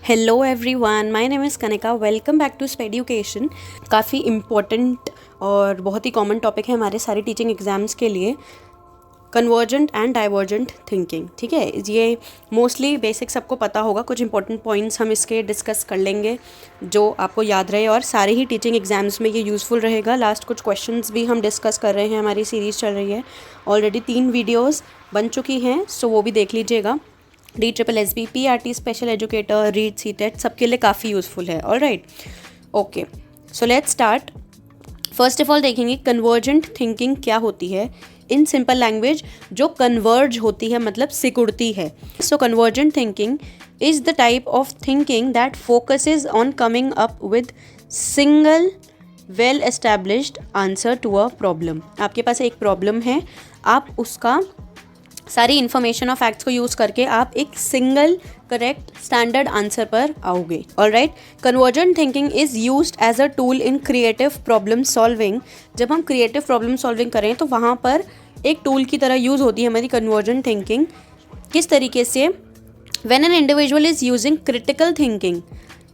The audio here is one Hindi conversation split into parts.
Hello everyone, my name is Kanika. Welcome back to Sped education. काफ़ी इम्पोर्टेंट और बहुत ही कॉमन टॉपिक है हमारे सारे टीचिंग एग्जाम्स के लिए, कन्वर्जेंट एंड डाइवर्जेंट थिंकिंग। ठीक है, ये मोस्टली बेसिक सबको पता होगा। कुछ इंपॉर्टेंट पॉइंट्स हम इसके डिस्कस कर लेंगे जो आपको याद रहे, और सारे ही टीचिंग एग्जाम्स में ये यूज़फुल रहेगा। लास्ट कुछ क्वेश्चंस भी हम डिस्कस कर रहे हैं, हमारी सीरीज़ चल रही है। ऑलरेडी 3 वीडियोज़ बन चुकी हैं, सो वो भी देख लीजिएगा। DSSB, PRT, special educator, REET, CTET सबके लिए काफ़ी यूज़फुल है। Alright, okay, so let's start. First of all देखेंगे कन्वर्जेंट थिंकिंग क्या होती है। इन सिंपल लैंग्वेज, जो कन्वर्ज होती है मतलब सिकुड़ती है। So convergent thinking is the type of thinking that focuses on coming up with single well established answer to a problem. आपके पास एक प्रॉब्लम है, आप उसका सारी इन्फॉर्मेशन और फैक्ट्स को यूज़ करके आप एक सिंगल करेक्ट स्टैंडर्ड आंसर पर आओगे। Alright, convergent thinking is used as a tool in creative problem solving. जब हम क्रिएटिव प्रॉब्लम सॉल्विंग करें तो वहाँ पर एक टूल की तरह यूज़ होती है हमारी कन्वर्जेंट थिंकिंग। किस तरीके से? When an individual is using critical thinking,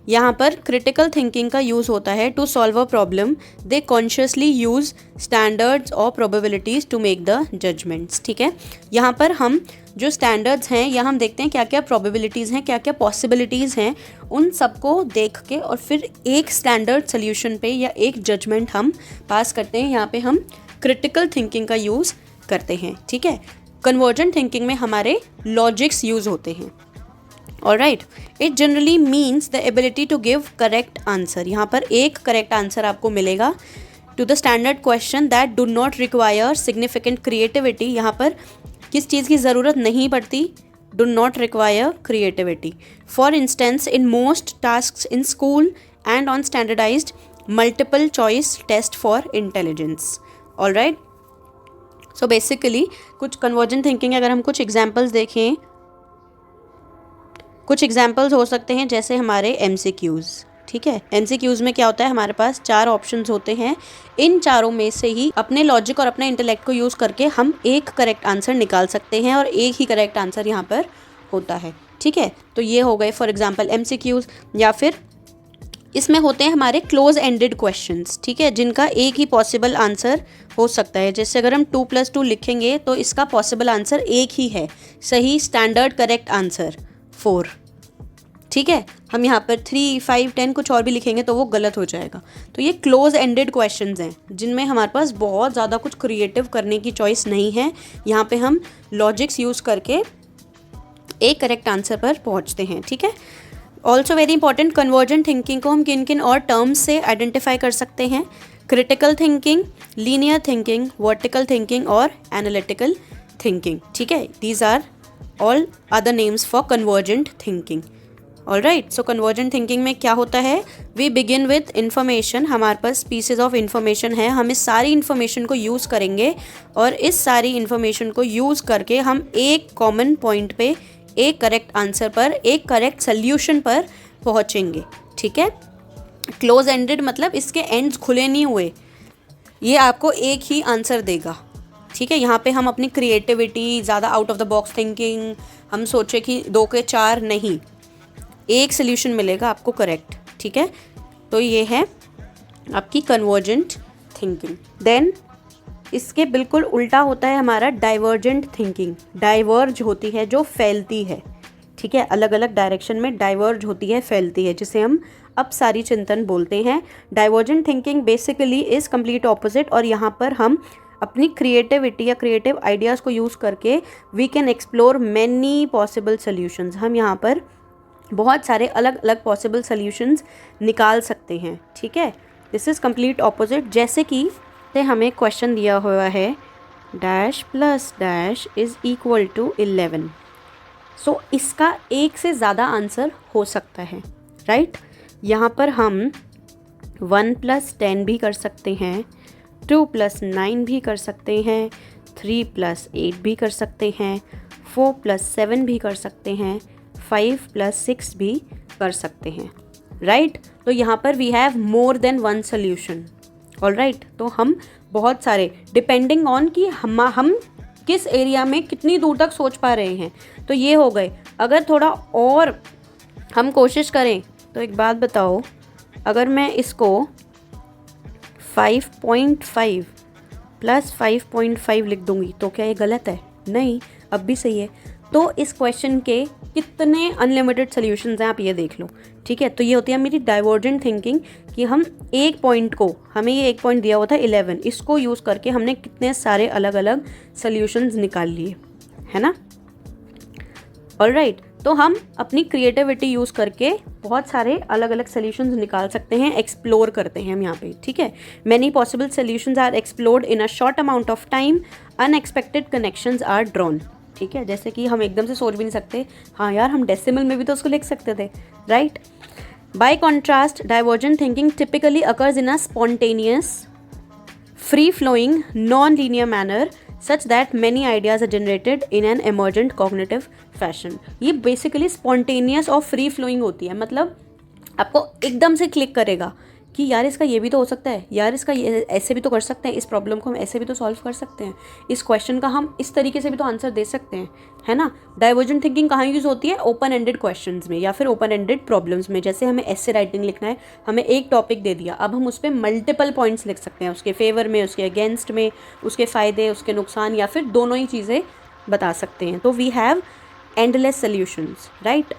यहाँ पर क्रिटिकल थिंकिंग का यूज़ होता है to solve a problem. They consciously use standards और probabilities to make the judgments. ठीक है, यहाँ पर हम जो स्टैंडर्ड्स हैं या हम देखते हैं क्या क्या प्रोबेबिलिटीज़ हैं, क्या क्या पॉसिबिलिटीज़ हैं, उन सबको देख के और फिर एक स्टैंडर्ड सोल्यूशन पे या एक जजमेंट हम पास करते हैं। यहाँ पे हम क्रिटिकल थिंकिंग का यूज़ करते हैं। ठीक है, कन्वर्जेंट थिंकिंग में हमारे लॉजिक्स यूज़ होते हैं। Alright, it generally means the ability to give correct answer. यहाँ पर एक करेक्ट आंसर आपको मिलेगा to the standard question that do not require significant creativity. यहाँ पर किस चीज़ की ज़रूरत नहीं पड़ती? Do not require creativity. For instance, in most tasks in school and on standardised multiple choice test for intelligence. Alright, so basically कुछ कन्वर्जेंट थिंकिंग, अगर हम कुछ एग्जाम्पल्स देखें, कुछ एग्जाम्पल्स हो सकते हैं जैसे हमारे MCQs। ठीक है, MCQs में क्या होता है, हमारे पास 4 ऑप्शंस होते हैं। इन चारों में से ही अपने लॉजिक और अपने इंटेलेक्ट को यूज़ करके हम एक करेक्ट आंसर निकाल सकते हैं, और एक ही करेक्ट आंसर यहाँ पर होता है। ठीक है, तो ये हो गए फॉर एग्जाम्पल MCQs। या फिर इसमें होते हैं हमारे क्लोज एंडेड क्वेश्चंस। ठीक है, जिनका एक ही पॉसिबल आंसर हो सकता है। जैसे अगर हम 2+2 लिखेंगे तो इसका पॉसिबल आंसर एक ही है, सही स्टैंडर्ड करेक्ट आंसर 4। ठीक है, हम यहाँ पर 3, 5, 10 कुछ और भी लिखेंगे तो वो गलत हो जाएगा। तो ये क्लोज एंडेड क्वेश्चंस हैं जिनमें हमारे पास बहुत ज़्यादा कुछ क्रिएटिव करने की चॉइस नहीं है। यहाँ पे हम लॉजिक्स यूज़ करके एक करेक्ट आंसर पर पहुँचते हैं। ठीक है, also very important, convergent thinking को हम किन किन और टर्म्स से आइडेंटिफाई कर सकते हैं? Critical thinking, linear thinking, vertical thinking और एनालिटिकल थिंकिंग। ठीक है, these are all other names for convergent thinking. Alright, so convergent thinking में क्या होता है? We begin with information. हमारे पास पीसेज ऑफ इंफॉर्मेशन है, हम इस सारी इंफॉर्मेशन को यूज़ करेंगे, और इस सारी इंफॉर्मेशन को यूज़ करके हम एक कॉमन पॉइंट पे, एक करेक्ट आंसर पर, एक करेक्ट सोल्यूशन पर पहुँचेंगे। ठीक है, क्लोज एंडेड मतलब इसके एंड्स खुले नहीं हुए, ये आपको एक ही आंसर देगा। ठीक है, यहाँ पे हम अपनी क्रिएटिविटी, ज़्यादा out of the box thinking, हम सोचे कि 2 के 4 नहीं, एक सोल्यूशन मिलेगा आपको करेक्ट। ठीक है, तो ये है आपकी कन्वर्जेंट थिंकिंग। देन इसके बिल्कुल उल्टा होता है हमारा डाइवर्जेंट थिंकिंग। डाइवर्ज होती है, जो फैलती है। ठीक है, अलग अलग डायरेक्शन में डाइवर्ज होती है, फैलती है, जिसे हम अपसारी चिंतन बोलते हैं। Divergent thinking basically is complete opposite, और यहाँ पर हम अपनी क्रिएटिविटी या क्रिएटिव आइडियाज़ को यूज़ करके we can explore many possible solutions. हम यहाँ पर बहुत सारे अलग अलग पॉसिबल सोल्यूशंस निकाल सकते हैं। ठीक है, दिस इज़ कंप्लीट ऑपोजिट। जैसे कि हमें क्वेश्चन दिया हुआ है dash plus dash is equal to 11। So इसका एक से ज़्यादा आंसर हो सकता है। राइट, यहाँ पर हम 1 + 10 भी कर सकते हैं, 2 + 9 भी कर सकते हैं, 3 + 8 भी कर सकते हैं, 4 + 7 भी कर सकते हैं, 5 + 6 भी कर सकते हैं। राइट, तो यहाँ पर we have more than 1 solution. Alright, तो हम बहुत सारे, डिपेंडिंग ऑन कि हम किस एरिया में कितनी दूर तक सोच पा रहे हैं। तो ये हो गए। अगर थोड़ा और हम कोशिश करें तो एक बात बताओ, अगर मैं इसको 5.5 प्लस 5.5 लिख दूंगी तो क्या ये गलत है? नहीं, अब भी सही है। तो इस क्वेश्चन के कितने अनलिमिटेड सॉल्यूशंस हैं आप ये देख लो, ठीक है। तो ये होती है मेरी डाइवर्जेंट थिंकिंग कि हम एक पॉइंट को, हमें ये एक पॉइंट दिया हुआ था 11, इसको यूज़ करके हमने कितने सारे अलग अलग सॉल्यूशंस निकाल लिए, है ना। ऑलराइट, तो हम अपनी क्रिएटिविटी यूज़ करके बहुत सारे अलग अलग सॉल्यूशंस निकाल सकते हैं, एक्सप्लोर करते हैं हम यहाँ पे, ठीक है। Many possible solutions are explored in a short amount of time, unexpected connections are drawn, ठीक है। जैसे कि हम एकदम से सोच भी नहीं सकते, हाँ यार हम डेसिमल में भी तो उसको लिख सकते थे, right. Bye contrast, divergent thinking typically occurs in a spontaneous, free flowing non-linear manner such that many ideas are generated in an emergent cognitive fashion। ये बेसिकली स्पॉन्टेनियस और फ्री फ्लोइंग होती है, मतलब आपको एकदम से क्लिक करेगा कि यार इसका ये भी तो हो सकता है, यार इसका ये ऐसे भी तो कर सकते हैं, इस प्रॉब्लम को हम ऐसे भी तो सॉल्व कर सकते हैं, इस क्वेश्चन का हम इस तरीके से भी तो आंसर दे सकते हैं, है ना। डाइवर्जेंट थिंकिंग कहाँ यूज़ होती है? ओपन एंडेड क्वेश्चंस में या फिर ओपन एंडेड प्रॉब्लम्स में। जैसे हमें एसे राइटिंग लिखना है, हमें एक टॉपिक दे दिया, अब हम उस पर मल्टीपल पॉइंट्स लिख सकते हैं, उसके फेवर में, उसके अगेंस्ट में, उसके फ़ायदे, उसके नुकसान, या फिर दोनों ही चीज़ें बता सकते हैं। तो we have endless solutions, right.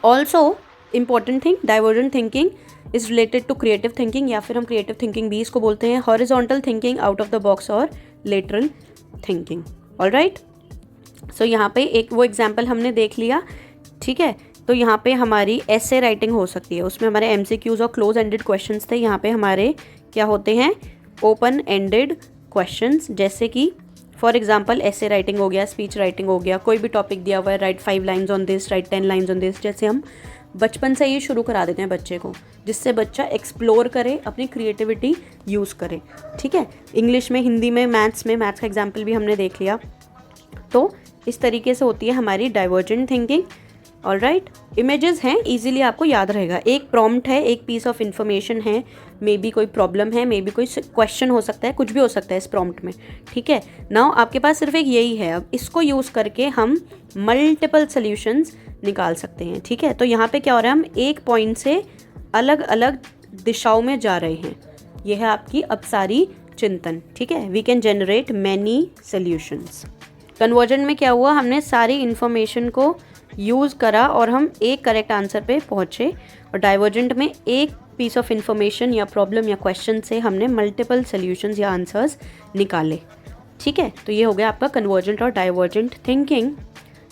Also important thing, divergent thinking is related to creative thinking, या फिर हम क्रिएटिव थिंकिंग भी इसको बोलते हैं, horizontal thinking, out of the box और लेटरल थिंकिंग। ऑलराइट, सो यहाँ पे एक वो एग्जाम्पल हमने देख लिया, ठीक है। तो यहाँ पे हमारी ऐसे राइटिंग हो सकती है, उसमें हमारे MCQs और क्लोज एंडेड क्वेश्चंस थे। यहाँ पे हमारे क्या होते हैं? ओपन एंडेड क्वेश्चंस, जैसे कि फॉर एग्जाम्पल ऐसे राइटिंग हो गया, स्पीच राइटिंग हो गया, कोई भी टॉपिक दिया हुआ है, right 5 lines on this, right 10 lines on this. जैसे हम बचपन से ही शुरू करा देते हैं बच्चे को, जिससे बच्चा एक्सप्लोर करे, अपनी क्रिएटिविटी यूज़ करे, ठीक है। इंग्लिश में, हिंदी में, मैथ्स में, मैथ्स का एग्जाम्पल भी हमने देख लिया। तो इस तरीके से होती है हमारी डाइवर्जेंट थिंकिंग। ऑलराइट, इमेजेस हैं, इजीली आपको याद रहेगा। एक प्रॉम्प्ट है, एक पीस ऑफ इंफॉर्मेशन है, मे बी कोई प्रॉब्लम है, मे बी कोई क्वेश्चन हो सकता है, कुछ भी हो सकता है इस प्रॉम्प्ट में, ठीक है। नाउ आपके पास सिर्फ एक यही है, अब इसको यूज़ करके हम मल्टीपल सॉल्यूशंस निकाल सकते हैं, ठीक है। तो यहाँ पे क्या हो रहा है, हम एक पॉइंट से अलग अलग दिशाओं में जा रहे हैं। यह है आपकी अपसारी चिंतन, ठीक है। We can generate many solutions. Convergence में क्या हुआ, हमने सारी इन्फॉर्मेशन को यूज़ करा और हम एक करेक्ट आंसर पे पहुँचे। और डाइवर्जेंट में एक पीस ऑफ इंफॉर्मेशन या प्रॉब्लम या क्वेश्चन से हमने मल्टीपल सॉल्यूशंस या आंसर्स निकाले, ठीक है। तो ये हो गया आपका कन्वर्जेंट और डाइवर्जेंट थिंकिंग।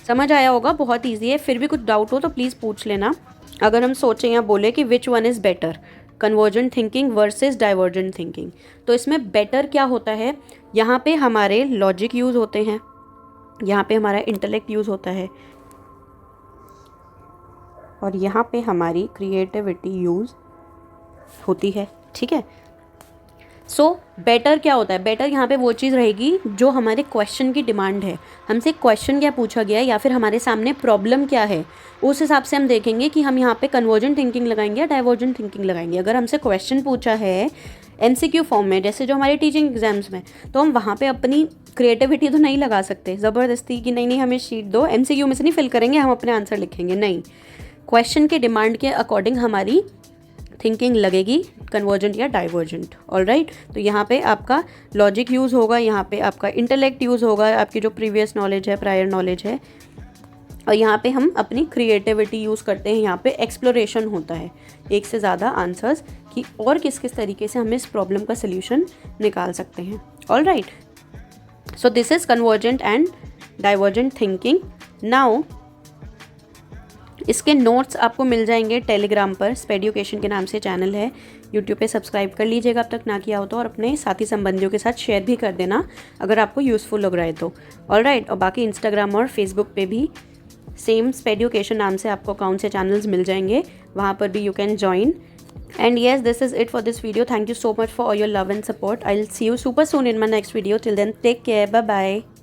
समझ आया होगा, बहुत ईजी है। फिर भी कुछ डाउट हो तो प्लीज़ पूछ लेना। अगर हम सोचें या बोले कि which one is better, convergent thinking versus divergent thinking, तो इसमें बेटर क्या होता है, यहाँ पे हमारे लॉजिक यूज़ होते हैं, यहाँ पे हमारा इंटेलेक्ट यूज़ होता है, और यहाँ पे हमारी क्रिएटिविटी यूज़ होती है, ठीक है। सो बेटर क्या होता है, बेटर यहाँ पे वो चीज़ रहेगी जो हमारे क्वेश्चन की डिमांड है। हमसे क्वेश्चन क्या पूछा गया है या फिर हमारे सामने प्रॉब्लम क्या है, उस हिसाब से हम देखेंगे कि हम यहाँ पे कन्वर्जेंट थिंकिंग लगाएंगे या डाइवर्जेंट थिंकिंग लगाएंगे। अगर हमसे क्वेश्चन पूछा है MCQ फॉर्म में, जैसे जो हमारे टीचिंग एग्जाम्स में, तो हम वहाँ पे अपनी क्रिएटिविटी तो नहीं लगा सकते ज़बरदस्ती कि नहीं हमें शीट दो, MCQ में से नहीं फिल करेंगे, हम अपने आंसर लिखेंगे, नहीं। क्वेश्चन के डिमांड के अकॉर्डिंग हमारी थिंकिंग लगेगी, कन्वर्जेंट या डाइवर्जेंट। ऑलराइट, तो यहाँ पे आपका लॉजिक यूज़ होगा, यहाँ पे आपका इंटेलेक्ट यूज़ होगा, आपकी जो प्रीवियस नॉलेज है, प्रायर नॉलेज है, और यहाँ पे हम अपनी क्रिएटिविटी यूज़ करते हैं। यहाँ पे एक्सप्लोरेशन होता है एक से ज़्यादा आंसर्स की, और किस किस तरीके से हम इस प्रॉब्लम का सल्यूशन निकाल सकते हैं। Alright, so this is convergent and divergent thinking. Now इसके नोट्स आपको मिल जाएंगे टेलीग्राम पर, स्पेड्यूकेशन के नाम से चैनल है, यूट्यूब पे सब्सक्राइब कर लीजिएगा अब तक ना किया हो तो, और अपने साथी संबंधियों के साथ शेयर भी कर देना अगर आपको यूज़फुल लग रहा है तो। ऑलराइट, और बाकी इंस्टाग्राम और फेसबुक पे भी सेम स्पेड्यूकेशन नाम से आपको अकाउंट से चैनल्स मिल जाएंगे, वहाँ पर भी you can join. And yes, this is it for this video. Thank you so much for all your love and support. I'll see you super soon in my next video. Till then, take care. Bye bye.